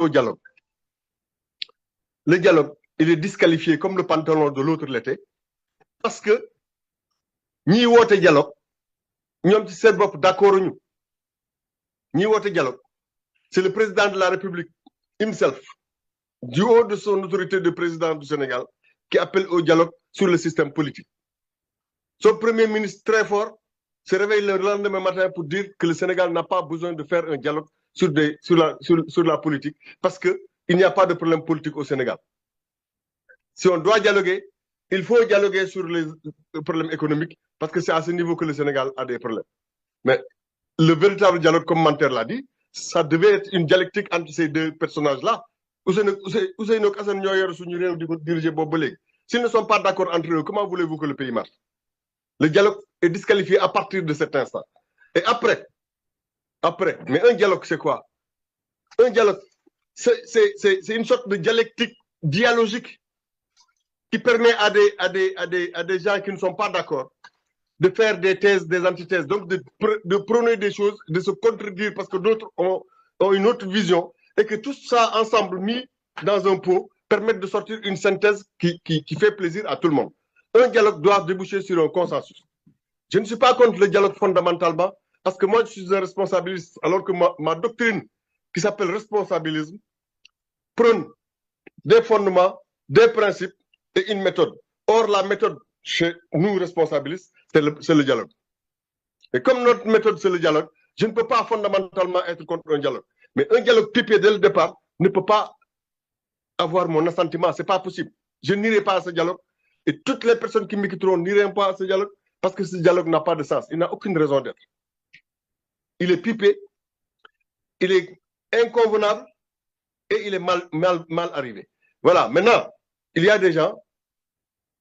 au dialogue. Le dialogue, il est disqualifié comme le pantalon de l'autre l'était, parce que ñi woote dialogue ñoom ci seen bopp d'accord ñu ñi woote dialogue c'est le président de la République himself du haut de son autorité de président du Sénégal qui appelle au dialogue sur le système politique. Son premier ministre très fort se réveille le lendemain matin pour dire que le Sénégal n'a pas besoin de faire un dialogue sur la politique parce qu'il n'y a pas de problème politique au Sénégal. Si on doit dialoguer, il faut dialoguer sur les problèmes économiques parce que c'est à ce niveau que le Sénégal a des problèmes. Mais le véritable dialogue, comme Manter l'a dit, ça devait être une dialectique entre ces deux personnages-là. Ousseynou Assane ñoo yor suñu réew di ko diriger boobu ba léegi. S'ils ne sont pas d'accord entre eux, comment voulez-vous que le pays marche? Le dialogue est disqualifié à partir de cet instant. Et après, mais un dialogue, c'est quoi? Un dialogue, c'est une sorte de dialectique dialogique qui permet à des gens qui ne sont pas d'accord de faire des thèses, des antithèses, donc de prôner des choses, de se contredire parce que d'autres ont une autre vision et que tout ça ensemble mis dans un pot permettent de sortir une synthèse qui fait plaisir à tout le monde. Un dialogue doit déboucher sur un consensus. Je ne suis pas contre le dialogue fondamentalement parce que moi je suis un responsabiliste alors que ma doctrine qui s'appelle responsabilisme prône des fondements, des principes et une méthode. Or la méthode chez nous responsabilistes, c'est le dialogue. Et comme notre méthode, c'est le dialogue, je ne peux pas fondamentalement être contre un dialogue. Mais un dialogue pipé dès le départ ne peut pas avoir mon assentiment. Ce n'est pas possible. Je n'irai pas à ce dialogue. Et toutes les personnes qui m'écouteront n'iront pas à ce dialogue parce que ce dialogue n'a pas de sens. Il n'a aucune raison d'être. Il est pipé, il est inconvenable et il est mal arrivé. Voilà. Maintenant, il y a des gens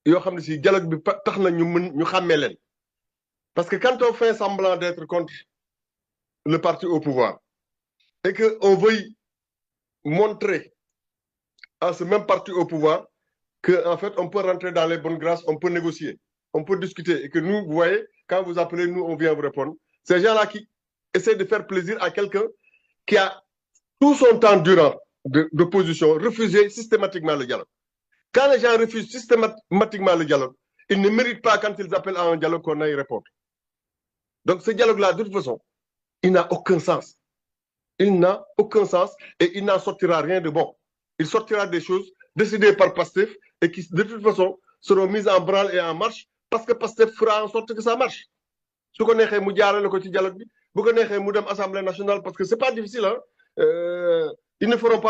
qui ont dit que le dialogue est parce que quand on fait semblant d'être contre le parti au pouvoir et qu'on veuille montrer à ce même parti au pouvoir qu'en fait, on peut rentrer dans les bonnes grâces, on peut négocier, on peut discuter. Et que nous, vous voyez, quand vous appelez, nous, on vient vous répondre. Ces gens-là qui essaient de faire plaisir à quelqu'un qui a tout son temps durant d'opposition refusé systématiquement le dialogue. Quand les gens refusent systématiquement le dialogue, ils ne méritent pas, quand ils appellent à un dialogue, qu'on aille répondre. Donc ce dialogue-là, de toute façon, il n'a aucun sens. Il n'a aucun sens et il n'en sortira rien de bon. Il sortira des choses décidées par Pastef et qui, de toute façon, seront mises en branle et en marche parce que Pastef fera en sorte que ça marche. Ce qu'on est mu jaarale ko ci dialogue bi bu ko neexee mu dem Assemblée nationale parce que c'est pas difficile, hein. Ils ne feront pas